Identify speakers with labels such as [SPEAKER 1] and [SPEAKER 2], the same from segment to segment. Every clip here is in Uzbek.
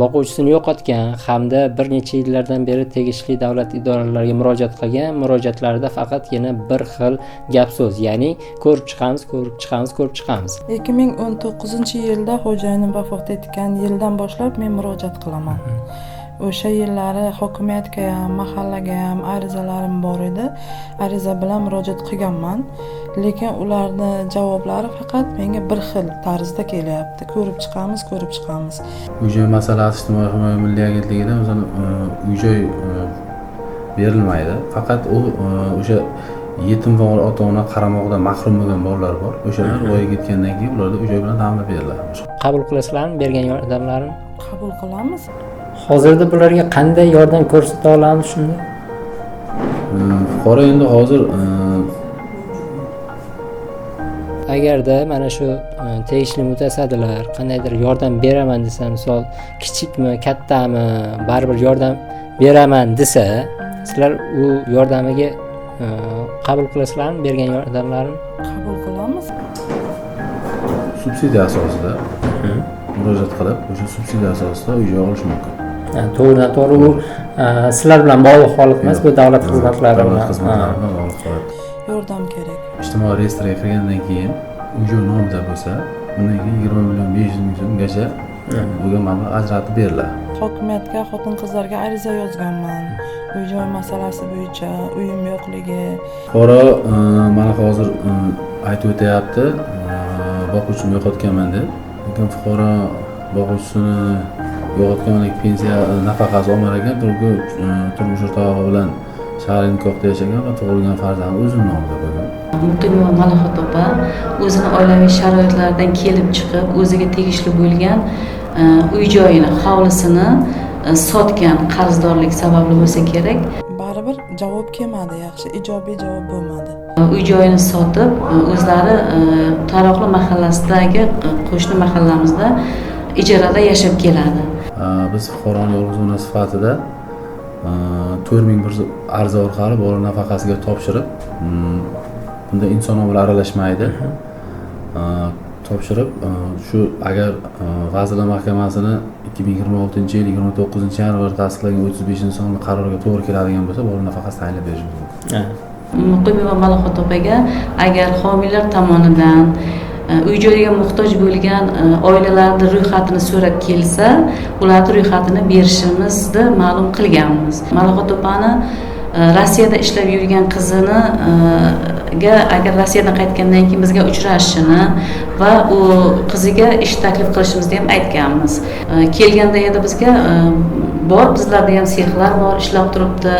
[SPEAKER 1] boquvchisini yo'qotgan hamda bir necha yillardan beri tegishli davlat idoralariga murojaat qilgan. Murojaatlarida faqatgina bir xil gap so'z, ya'ni ko'rib chiqamiz, ko'rib chiqamiz, ko'rib chiqamiz.
[SPEAKER 2] 2019-yilda xo'jayinim vafot etgan yildan boshlab men murojaat qilaman. O'sha yillari hokimiyatga ham, mahallaga ham arizalarim bor edi. Ariza bilan murojaat qilganman, lekin ularni javoblari faqat menga bir xil tarzda kelyapti. Ko'rib chiqamiz, ko'rib chiqamiz.
[SPEAKER 3] Uy-joy masalasi ijtimoiy himoya milliy agentligidan uy-joy berilmaydi. Faqat o'sha yetim va ota-ona qaramog'idan mahrum bo'lgan bolalar bor. O'shalar voyaga yetgandan keyin ularga uy-joy bilan ta'minlab beriladi.
[SPEAKER 1] Qabul qilasizlarmi bergan yordamlarini?
[SPEAKER 2] Qabul qilamiz.
[SPEAKER 1] Hozirda bularga qanday yordam ko'rsata olamiz shunda?
[SPEAKER 3] Fuqaro endi hozir
[SPEAKER 1] agarda mana shu tegishli mutasaddilar qandaydir yordam beraman desa, misol kichikmi, kattami, baribir yordam beraman desa, sizlar u yordamiga qabul qilasizlarmi bergan yordamlarini?
[SPEAKER 2] Qabul qilamiz.
[SPEAKER 3] Subsidiya asosida murojaat qilib, o'sha subsidiya asosida uy-joy olish mumkin.
[SPEAKER 1] To'g'ri, u sizlar bilan bog'liq holat emas, bu davlat xizmatlari bilan
[SPEAKER 3] bog'liq holat.
[SPEAKER 2] Yordam kerak.
[SPEAKER 3] Ijtimoiy reyestrga kirgandan keyin uy-joy nomida bo'lsa, undan keyin 20 million 500 ming so'mgacha bo'lgan mablag' ajratib beriladi.
[SPEAKER 2] Hokimiyatga, xotin-qizlarga ariza yozganman. Uy-joy masalasi bo'yicha uyim yo'qligi.
[SPEAKER 3] Fuqaro mana hozir aytib o'tyapti, boquvchimni yo'qotganman deb. Lekin fuqaro boquvchisini yo'qotganlik pensiya nafaqasi olmar ekan, turmush o'rtog'i bilan shahar nikohda yashagan va tug'ilgan farzandi o'zini nomida bo'lgan.
[SPEAKER 4] Muqimova Malohat opa o'zini oilaviy sharoitlaridan kelib chiqib, o'ziga tegishli bo'lgan uy-joyini, hovlisini sotgan qarzdorlik sababli bo'lsa kerak.
[SPEAKER 2] Baribir javob kelmadi, yaxshi ijobiy javob bo'lmadi.
[SPEAKER 4] Uy-joyini sotib, o'zlari Taroqli mahallasidagi qo'shni mahallamizda ijarada yashab keladi.
[SPEAKER 3] Biz fuqaroni yolg'izona sifatida 4000 bir ariza orqali bola nafaqasiga topshirib, bunda inson omili aralashmaydi. Topshirib, shu agar Vazirlar Mahkamasining 2026-yil 29-yanvar tasdiqlagan 35-sonli qaroriga to'g'ri keladigan bo'lsa, bola nafaqasi tayinlab berish mumkin.
[SPEAKER 4] Muqimova Malohat opaga agar homiylar tomonidan uy-joyga muhtoj bo'lgan oilalarning ro'yxatini so'rab kelsa, ularning ro'yxatini berishimizni ma'lum qilganmiz. Malohat opani Rossiyada ishlab yurgan qizini agar Rossiyadan qaytgandan keyin bizga uchrashishini va u qiziga ish taklif qilishimizni ham aytganmiz. Kelganda edi bizga bor, bizlarda ham sexlar bor, ishlab turibdi.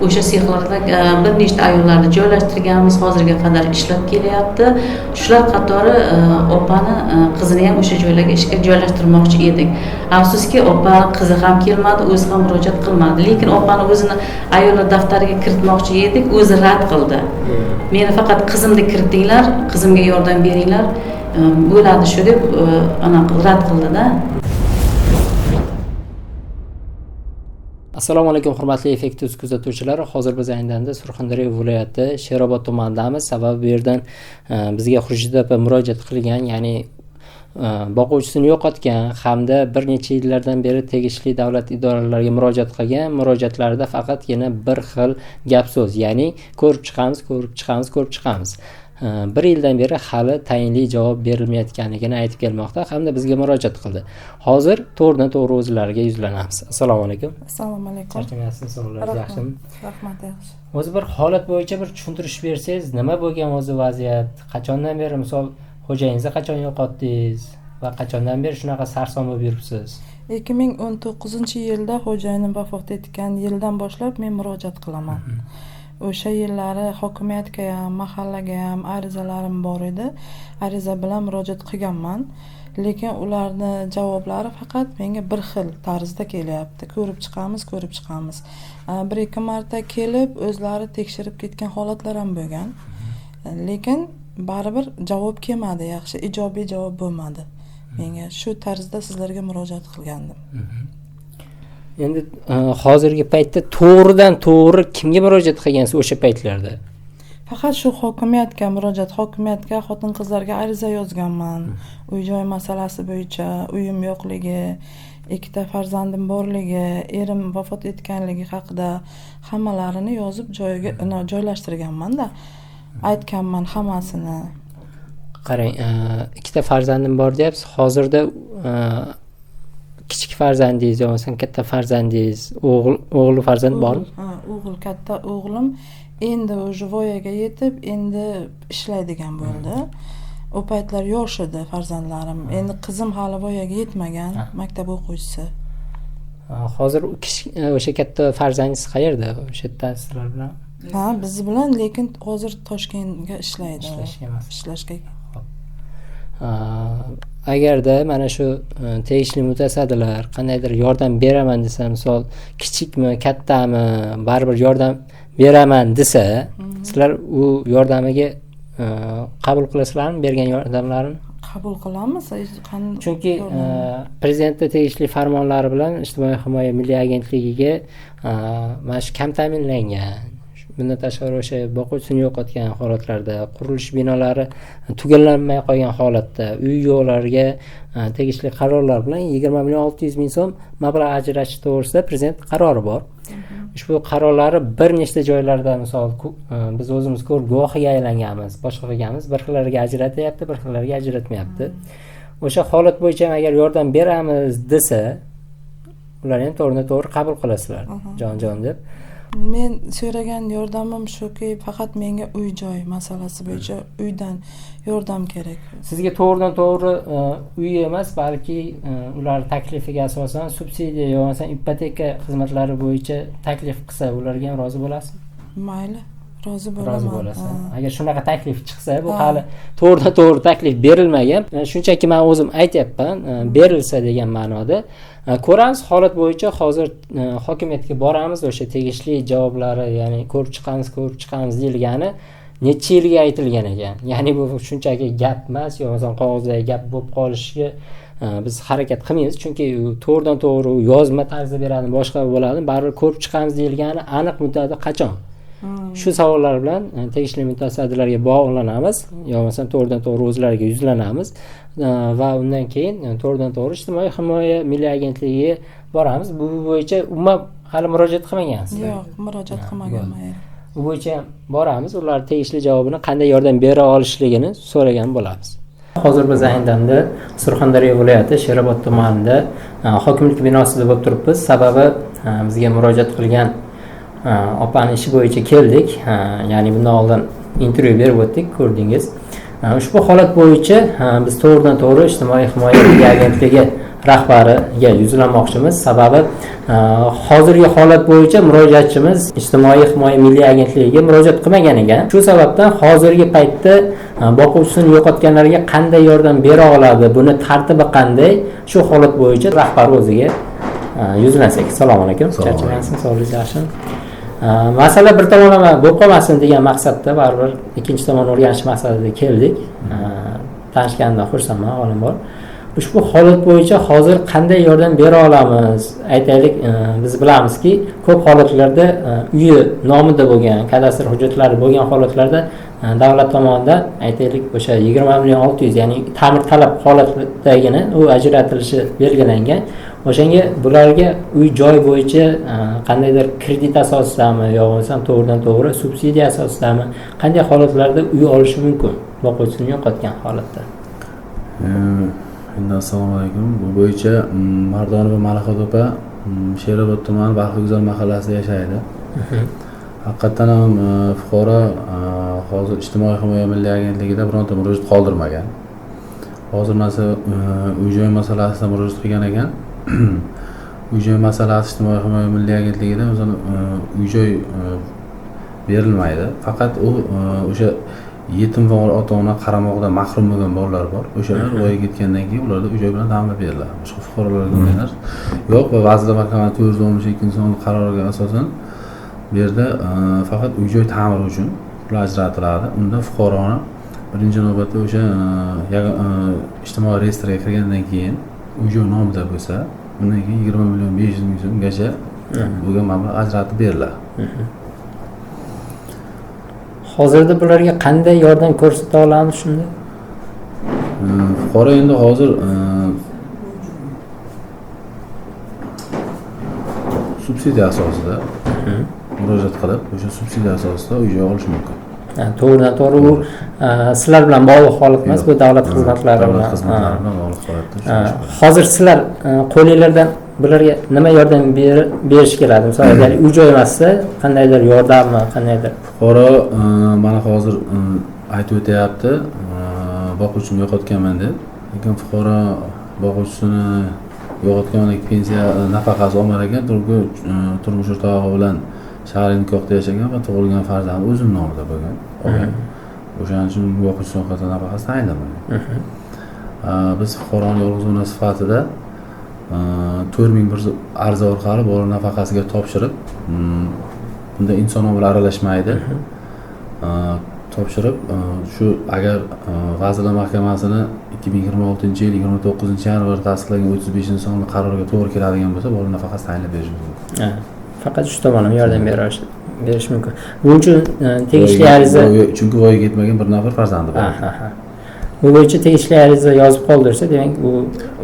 [SPEAKER 4] O'sha sexlarda bir nechta ayollarni joylashtirganmiz, hozirga qadar ishlab kelyapti. Shular qatori opani qizini ham o'sha joylarga ishga joylashtirmoqchi edik. Afsuski, opa qizi ham kelmadi, o'zi ham murojaat qilmadi. Lekin opani o'zini ayollar daftariga kiritmoqchi edik, o'zi rad qildi. Meni faqat qizimni kiritinglar, qizimga yordam beringlar, bo'ladi shu deb rad qildi-da.
[SPEAKER 1] Assalomu alaykum hurmatli Effektiv kuzatuvchilar. Hozir biz aynan Surxondaryo viloyati Sherobod tumanidamiz. Sababi bu yerdan bizga Xurshid opa murojaat qilgan, ya'ni boquvchisini yo'qotgan hamda bir necha yillardan beri tegishli davlat idoralariga murojaat qilgan. Murojaatlarida faqatgina bir xil gap so'z, ya'ni ko'rib chiqamiz, ko'rib chiqamiz, ko'rib chiqamiz. Bir yildan beri hali tayinli javob berilmayotganligini aytib kelmoqda hamda bizga murojaat qildi. Hozir to'g'ri o'zlariga yuzlanamiz. Assalomu alaykum.
[SPEAKER 2] Assalomu alaykum.
[SPEAKER 1] Charchamayapsizmi? Sog'ligingiz yaxshimi?
[SPEAKER 2] Rahmat, yaxshi.
[SPEAKER 1] O'zi bir holat bo'yicha bir tushuntirish bersangiz, nima bo'lgan o'zi vaziyat? Qachondan beri misol xo'jayingizni qachon yo'qotdingiz va qachondan beri shunaqa sarson bo'lib yuribsiz?
[SPEAKER 2] 2019-yilda xo'jayinim vafot etgan yildan boshlab men murojaat qilaman. O'sha yillari hokimiyatga ham, mahallaga ham arizalarim bor edi. Ariza bilan murojaat qilganman, lekin ularni javoblari faqat menga bir xil tarzda kelyapti. Ko'rib chiqamiz, ko'rib chiqamiz. 1-2 marta kelib o'zlari tekshirib ketgan holatlar ham bo'lgan. Lekin baribir javob kelmadi, yaxshi ijobiy javob bo'lmadi. Menga shu tarzda sizlarga murojaat qilgandim.
[SPEAKER 1] Endi hozirgi paytda to'g'ridan to'g'ri kimga murojaat qilgansiz o'sha paytlarda?
[SPEAKER 2] Faqat shu hokimiyatga murojaat, hokimiyatga, xotin-qizlarga ariza yozganman. Uy-joy masalasi bo'yicha uyim yo'qligi, ikkita farzandim borligi, erim vafot etganligi haqida hammalarini yozib joyiga joylashtirganman-da. Aytganman hammasini.
[SPEAKER 1] Qarang, ikkita farzandim bor deyapsiz. Hozirda kichik farzandingiz yoki katta farzandingiz, o'g'il farzand bormi?
[SPEAKER 2] Ha, o'g'il, katta o'g'lim endi o'sha voyaga yetib, endi ishlaydigan bo'ldi. O paytlar yosh edi farzandlarim. Endi qizim hali voyaga yetmagan, maktab o'quvchisi.
[SPEAKER 1] Hozir o'sha katta farzandingiz qayerda? O'sha yerda sizlar bilan?
[SPEAKER 2] Ha, biz bilan, lekin hozir Toshkentga ishlaydi. Ishlashga.
[SPEAKER 1] Agarda mana shu tegishli mutasaddilar qandaydir yordam beraman desa, misol kichikmi, kattami, baribir yordam beraman desa, sizlar u yordamiga qabul qilasizlarmi, bergan yordamlarini?
[SPEAKER 2] Qabul qilamiz.
[SPEAKER 1] Chunki prezidentning tegishli farmonlari bilan ijtimoiy himoya milliy agentligiga mana shu kam ta'minlangan. Bundan tashqari o'sha boquvchisini yo'qotgan holatlarda, qurilish binolari tugallanmay qolgan holatda uy yo'qlarga tegishli qarorlar bilan 20.600.000 so'm mablag' ajratish to'g'risida prezident qarori bor. Ushbu qarorlari bir nechta joylarda, misol biz o'zimiz ko'rib guvohiga aylanganmiz, boshqa qilganmiz, bir xillariga ajratyapti, bir xillariga ajratmayapti. O'sha holat bo'yicha agar yordam beramiz desa, ular ham to'g'ri qabul qilasizlar, jon deb.
[SPEAKER 2] Men so'ragan yordamim shuki, faqat menga uy-joy masalasi bo'yicha uydan yordam kerak.
[SPEAKER 1] Sizga to'g'ridan-to'g'ri uy emas, balki ular taklifiga asosan subsidiya yoki ipoteka xizmatlari bo'yicha taklif qilsa, ularga ham rozi bo'lasizmi?
[SPEAKER 2] Mayli, rozi bo'laman.
[SPEAKER 1] Agar shunaqa taklif chiqsa, bu hali to'g'ridan-to'g'ri taklif berilmagan. Shunchaki men o'zim aytyapman, berilsa degan ma'noda. Ko'ramiz, holat bo'yicha hozir hokimiyatga boramiz, o'sha tegishli javoblari, ya'ni ko'rib chiqamiz deyilgani necha yilga aytilgan ekan. Ya'ni bu shunchaki gap emas, yoki qog'ozdagi gap bo'lib qolishiga biz harakat qilmaymiz, chunki to'g'ridan-to'g'ri yozma tarzda beradi, boshqa bo'ladi, baribir ko'rib chiqamiz deyilgani aniq muddati qachon? Shu savollar bilan tegishli mutasaddilarga bog'lanamiz, yoki to'g'ridan-to'g'ri o'zlariga yuzlanamiz va undan keyin to'g'ridan-to'g'ri ijtimoiy himoya milliy agentligiga boramiz. Bu bo'yicha umuman hali murojaat qilmagansiz?
[SPEAKER 2] Yo'q, murojaat qilmaganman.
[SPEAKER 1] Bu bo'yicha boramiz, ular tegishli javobini qanday yordam bera olishligini so'ragan bo'lamiz. Hozir biz ayni damda Surxondaryo viloyati Sherobod tumanida hokimlik binosida bo'lib turibmiz. Sababi bizga murojaat qilgan opani ishi bo'yicha keldik. Ya'ni bundan oldin intervyu berib o'tdik, ko'rdingiz. Ushbu holat bo'yicha biz to'g'ridan-to'g'ri ijtimoiy himoya milliy agentligi rahbariga yuzlanmoqchimiz. Sababi hozirgi holat bo'yicha murojaatchimiz ijtimoiy himoya milliy agentligiga murojaat qilmagan ekan. Shu sababdan hozirgi paytda boquvchisini yo'qotganlarga qanday yordam bera oladi, buni tartibi qanday? Shu holat bo'yicha rahbar o'ziga yuzlansak. Assalomu alaykum. Charchagansiz, sog'ligingiz yaxshimi? Masala bir tomonlama bo'lib qolmasin degan maqsadda baribir ikkinchi tomon o'rganish maqsadida keldik. Tanishganimdan xursandman, olim bor. Ushbu holat bo'yicha hozir qanday yordam bera olamiz? Aytaylik, biz bilamizki, ko'p holatlarda uyi nomida bo'lgan, kadastr hujjatlari bo'lgan holatlarda davlat tomonidan aytaylik o'sha 20.600.000, ya'ni ta'mir talab holatidagina u ajratilishi belgilangan. O'shanga bularga uy joy bo'yicha qandaydir kredit asosidami yoki to'g'ridan-to'g'ri subsidiya asosidami qanday holatlarda uy olishi mumkin boquvchisini yo'qotgan holatda?
[SPEAKER 3] Assalomu alaykum. Bu bo'yicha Mardonova Malaxot opa Sherobod tumani Baxtliguzar mahallasida yashaydi. Haqiqatan ham fuqaro hozir ijtimoiy himoya milliy agentligida bironta murojaat qoldirmagan. Hozir uy-joy masalasida murojaat qilgan ekan. Uy-joy masalasi ijtimoiy himoya milliy agentligida o'zini uy-joy berilmaydi. Faqat u o'sha yetim va ota-ona qaramog'idan mahrum bo'lgan bolalar bor. O'shalar voyaga yetgandan keyin ularda uy-joy bilan ta'minlab beriladi. Boshqa fuqarolarga ular yo'q va Vazirlar Mahkamasi 412-sonli qaroriga asosan bu yerda faqat uy-joy ta'miri uchun pul ajratiladi. Unda fuqaroni birinchi navbatda o'sha ijtimoiy reyestrga kirgandan keyin uy-joy nomida bo'lsa, undan keyin 20.500.000 so'mgacha bo'lgan mablag' ajratib beriladi.
[SPEAKER 1] Hozirda bularga qanday yordam ko'rsata olamiz shunda?
[SPEAKER 3] Fuqaro endi hozir subsidiya asosida murojaat qilib, o'sha subsidiya asosida uy-joy olish mumkin.
[SPEAKER 1] To'g'ridan to'g'ri u sizlar bilan bog'liq holat emas, bu davlat xizmatlari
[SPEAKER 3] davlat xizmatlari bilan bog'liq holatda.
[SPEAKER 1] Hozir sizlar qo'linglardan bularga nima yordam berish keladi? Misol agar uy-joy emassa, qandaydir yordammi, qandaydir?
[SPEAKER 3] Fuqaro mana hozir aytib o'tyapti, boquvchimni yo'qotganman deb. Lekin fuqaro boquvchisini yo'qotganlik pensiya nafaqasi olmar ekan, turmush o'rtog'i bilan shahriy nikohda yashagan va tug'ilgan farzandi o'zim nomida bo'lgan. O'shaning uchun boquvchi yo'qotgan nafaqasi tayinlanmagan. Biz fuqaroni yolg'iz ona sifatida 4000 bir ariza orqali bola nafaqasiga topshirib, bunda inson omili aralashmaydi. Topshirib, shu agar Vazirlar Mahkamasini 2026-yil 29-yanvar tasdiqlagan 35-sonli qaroriga to'g'ri keladigan bo'lsa, bola nafaqasi tayinlab berish mumkin.
[SPEAKER 1] Faqat shu tomonlama yordam berish mumkin. Buning uchun tegishli ariza,
[SPEAKER 3] chunki voyaga yetmagan bir nafar farzandi bor.
[SPEAKER 1] Bu bo'yicha tegishli ariza yozib qoldirsa, demak bu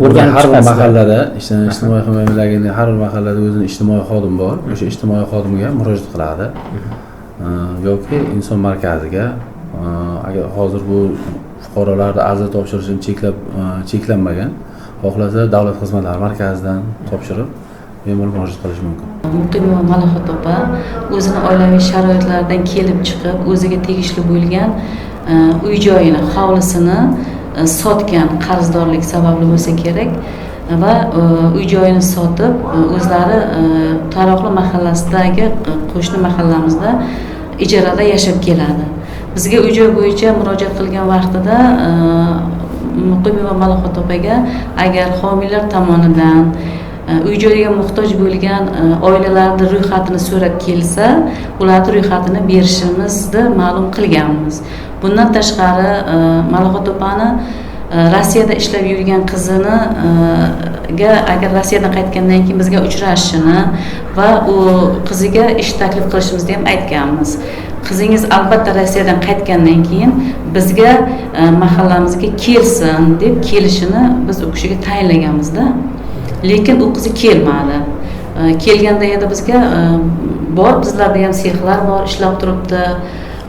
[SPEAKER 1] o'rganib
[SPEAKER 3] har bir
[SPEAKER 1] chiqasizlar.
[SPEAKER 3] mahallada, ijtimoiy himoyalangan har bir mahallada o'zining ijtimoiy xodim bor. O'sha ijtimoiy xodimga murojaat qiladi. Yoki inson markaziga, agar hozir bu fuqarolarni ariza topshirishini cheklanmagan, xohlasa davlat xizmatlari markazidan topshirib bemalol murojaat qilish mumkin.
[SPEAKER 4] Muqimova Malohat opa o'zini oilaviy sharoitlaridan kelib chiqib, o'ziga tegishli bo'lgan uy-joyini, hovlisini sotgan qarzdorlik sababli bo'lsa kerak va uy-joyini sotib o'zlari Taroqli mahallasidagi qo'shni mahallamizda ijarada yashab keladi. Bizga uy-joy bo'yicha murojaat qilgan vaqtida Muqimova Malohat opaga agar homiylar tomonidan uy-joyga muhtoj bo'lgan oilalarning ro'yxatini so'rab kelsa, ularning ro'yxatini berishimizni ma'lum qilganmiz. Bundan tashqari Malohat opani Rossiyada ishlab yurgan qizini agar Rossiyadan qaytgandan keyin bizga uchrashishini va u qiziga ish taklif qilishimizni ham aytganmiz. Qizingiz albatta Rossiyadan qaytgandan keyin bizga mahallamizga kelsin deb kelishini biz u kishiga tayinlaganmiz-da. Lekin u qizi kelmadi. Kelganda edi bizga bor, bizlarda ham sexlar bor, ishlab turibdi.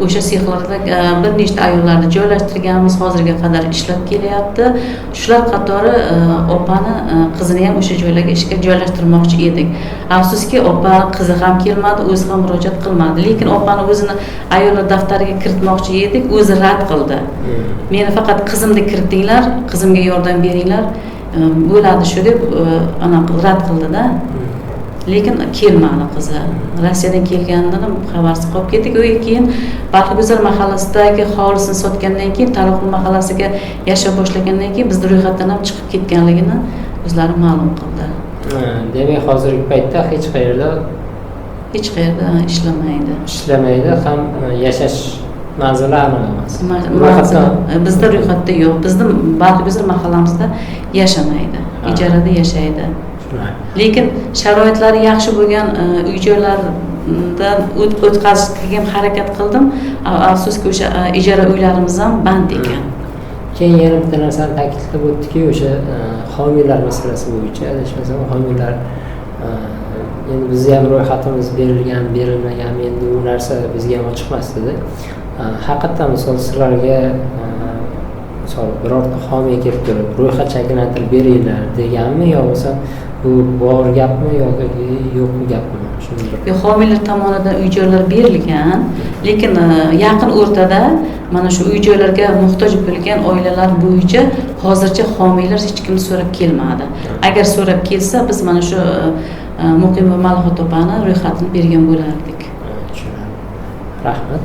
[SPEAKER 4] O'sha sexlarda bir nechta ayollarni joylashtirganmiz, hozirga qadar ishlab kelyapti. Shular qatori opani qizini ham o'sha joylarga ishga joylashtirmoqchi edik. Afsuski opa qizi ham kelmadi, o'zi ham murojaat qilmadi. Lekin opani o'zini ayollar daftariga kiritmoqchi edik, o'zi rad qildi. Meni faqat qizimni kiritinglar, qizimga yordam beringlar. Bo'ladi shu deb rad qildi-da. Lekin kelmadi qizi. Rossiyadan kelganidan xabarsiz qolib ketdik. Keyin Balxiguzar mahallasidagi hovlisini sotgandan keyin Taroqli mahallasiga yashab boshlagandan keyin bizning ro'yxatdan ham chiqib ketganligini o'zlari ma'lum qildi.
[SPEAKER 1] Demak, hozirgi paytda hech qayerda
[SPEAKER 4] ishlamaydi.
[SPEAKER 1] Ishlamaydi, ham yashash manzili aniq emas.
[SPEAKER 4] Bizda ro'yxatda yo'q. Bizning Balxiguzar mahallamizda yashamaydi. Ijarada yashaydi. Lekin sharoitlari yaxshi bo'lgan uy-joylardan o'tkazishga ham harakat qildim. Afsuski o'sha ijara uylarimiz ham band ekan.
[SPEAKER 1] Keyin yana bitta narsani ta'kidlab o'tdiki, o'sha homiylar masalasi bo'yicha, adashmasam homiylar endi bizga ham ro'yxatimiz berilmagan, endi u narsa bizga ham ochiq emas edi. Haqiqatan misol sizlarga misol birorta homiy kelib turib, ro'yxat shakllantirib beringlar deganmi yo bo'lsa bu bor gapmi yoki yo'q gapmi?
[SPEAKER 4] Homiylar tomonidan uy-joylar berilgan, lekin yaqin o'rtada mana shu uy-joylarga muhtoj bo'lgan oilalar bo'yicha hozircha homiylar hech kim so'rab kelmadi. Agar so'rab kelsa, biz mana shu Muqimova Malohat opani ro'yxatini bergan bo'lardik.
[SPEAKER 1] Tushunarli. Rahmat.